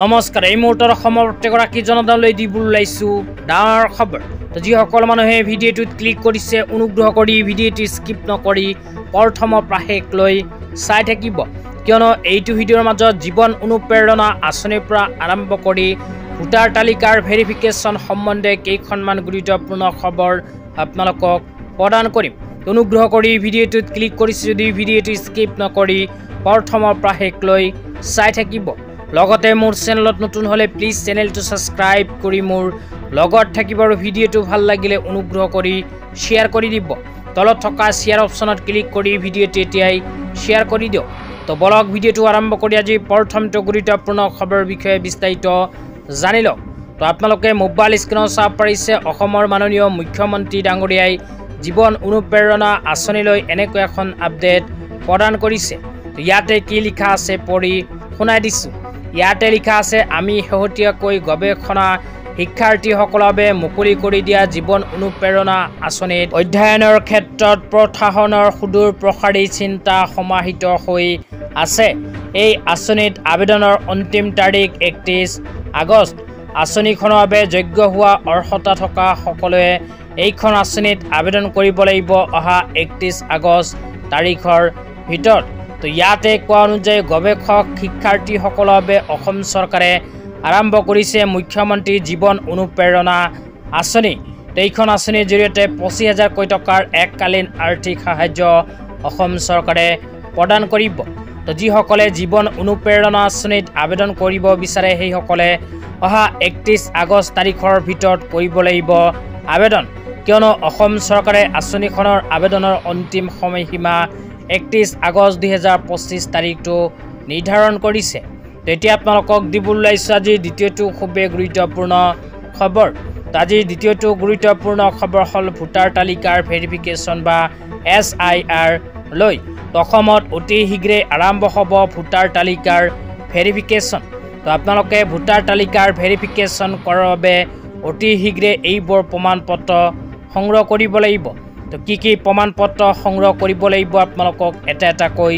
নমস্কাৰ এই মুহূৰ্তৰ প্ৰত্যেকগৰাকী জনতালৈ দিবলৈ লাইছো ডাঙৰ খবৰ তো যিসকল মানুহে ভিডিঅ'টোত ক্লিক কৰিছে অনুগ্ৰহ কৰি ভিডিঅ'টো স্কিপ নকৰি প্ৰথমৰ প্ৰাশেক লৈ চাই থাকিব কিয়নো এইটো ভিডিঅ'ৰ মাজত জীৱন অনুপ্ৰেৰণা আঁচনিৰ পৰা আৰম্ভ কৰি ভোটাৰ তালিকাৰ ভেৰিফিকেশ্যন সম্বন্ধে কেইখনমান গুৰুত্বপূৰ্ণ খবৰ আপোনালোকক প্ৰদান কৰিম অনুগ্ৰহ কৰি ভিডিঅ'টোত ক্লিক কৰিছে যদি ভিডিঅ'টো স্কিপ নকৰি প্ৰথমৰ প্ৰাশেক লৈ চাই থাকিব লগতে মোৰ চেনেলত নতুন হলে প্লিজ চেনেলটো সাবস্ক্ৰাইব কৰি মোৰ লগত থাকিব আৰু ভিডিঅ'টো ভাল লাগিলে অনুগ্ৰহ কৰি শেয়াৰ কৰি দিব তলত থকা শেয়াৰ অপচনত ক্লিক কৰি ভিডিঅ'টো এতিয়াই শেয়াৰ কৰি দিও তো বলক ভিডিঅ'টো আৰম্ভ কৰি আজি প্ৰথমটো গুৰুত্বপূৰ্ণ খবৰৰ বিষয়ে বিস্তাৰিত জানি লওক তো আপোনালোকে মোবাইল স্ক্ৰীনত চাব পাৰিছে অসমৰ মাননীয় মুখ্যমন্ত্ৰী ডাঙৰীয়াই জীৱন অনুপ্ৰেৰণা আঁচনিলৈ এনেকৈ এখন আপডেট প্ৰদান কৰিছে তো ইয়াতে কি লিখা আছে পঢ়ি শুনাই দিছো ইয়াতে লিখা আছে আমি শেহতীয়াকৈ গৱেষণা শিক্ষাৰ্থীসকলৰ বাবে মুকলি কৰি দিয়া জীৱন অনুপ্ৰেৰণা আঁচনিত অধ্যয়নৰ ক্ষেত্ৰত প্ৰশাসনৰ সুদূৰ প্ৰসাৰী চিন্তা সমাহিত হৈ আছে এই আঁচনিত আবেদনৰ অন্তিম তাৰিখ 31 আগষ্ট আঁচনিখনৰ বাবে যোগ্য হোৱা অৰ্হতা থকা সকলোৱে এইখন আঁচনিত আবেদন কৰিব লাগিব অহা 31 আগষ্ট তাৰিখৰ ভিতৰত তো ইয়াতে কোৱা অনুযায়ী গৱেষক শিক্ষাৰ্থীসকলৰ বাবে অসম চৰকাৰে আৰম্ভ কৰিছে মুখ্যমন্ত্ৰী জীৱন অনুপ্ৰেৰণা আঁচনি এইখন আঁচনিৰ জৰিয়তে 25,000 কোটি টকাৰ এককালীন আৰ্থিক সাহায্য অসম চৰকাৰে প্ৰদান কৰিব তো যিসকলে জীৱন অনুপ্ৰেৰণা আঁচনিত আবেদন কৰিব বিচাৰে সেইসকলে অহা 31 আগষ্ট তাৰিখৰ ভিতৰত কৰিব লাগিব আবেদন কিয়নো অসম চৰকাৰে আঁচনিখনৰ আবেদনৰ অন্তিম সময়সীমা 31 আগষ্ট 2025 তাৰিখটো নিৰ্ধাৰণ কৰিছে তো এতিয়া আপোনালোকক দিবলৈ লাইছো আজি দ্বিতীয়টো খুবেই গুৰুত্বপূৰ্ণ খবৰ তো আজি দ্বিতীয়টো গুৰুত্বপূৰ্ণ খবৰ হ'ল ভোটাৰ তালিকাৰ ভেৰিফিকেশ্যন বা SIR লৈ অসমত অতি শীঘ্ৰে আৰম্ভ হ'ব ভোটাৰ তালিকাৰ ভেৰিফিকেশ্যন তো আপোনালোকে ভোটাৰ তালিকাৰ ভেৰিফিকেশ্যন কৰাৰ বাবে অতি শীঘ্ৰে এইবোৰ প্ৰমাণপত্ৰ সংগ্ৰহ কৰিব লাগিব তো কি প্ৰমাণপত্ৰ সংগ্ৰহ কৰিব লাগিব আপোনালোকক এটা এটাকৈ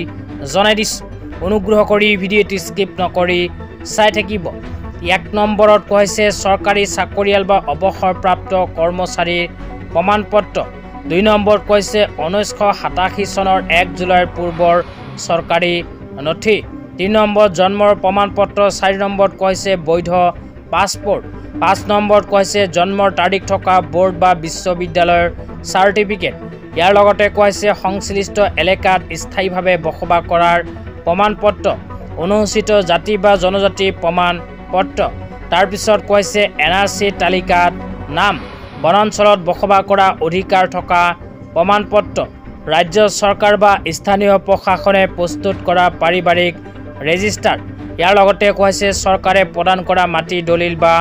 জনাই দিছোঁ অনুগ্ৰহ কৰি ভিডিঅ'টো স্কিপ নকৰি চাই থাকিব 1 নম্বৰত কৈছে চৰকাৰী চাকৰিয়াল বা অৱসৰপ্ৰাপ্ত কৰ্মচাৰীৰ প্ৰমাণপত্ৰ 2 নম্বৰত কৈছে 1987 চনৰ 1 জুলাইৰ পূৰ্বৰ চৰকাৰী নথি 3 নম্বৰত জন্মৰ প্ৰমাণপত্ৰ 4 নম্বৰত কৈছে বৈধ পাছপোৰ্ট 5 নম্বৰত কৈছে জন্মৰ তাৰিখ থকা বোৰ্ড বা বিশ্ববিদ্যালয়ৰ চাৰ্টিফিকেট ইয়াৰ লগতে কৈছে সংশ্লিষ্ট এলেকাত স্থায়ীভাৱে বসবাস কৰাৰ প্ৰমাণপত্ৰ অনুসূচিত জাতি বা জনজাতি প্ৰমাণপত্ৰ তাৰ পিছত কৈছে NRC তালিকাত নাম বনাঞ্চলত বসবাস কৰা অধিকাৰ থকা প্ৰমাণপত্ৰ ৰাজ্য চৰকাৰ বা স্থানীয় প্ৰশাসনে প্ৰস্তুত কৰা পাৰিবাৰিক ৰেজিষ্টাৰ ইয়াৰ লগতে কৈছে চৰকাৰে প্ৰদান কৰা মাটি দলিল বা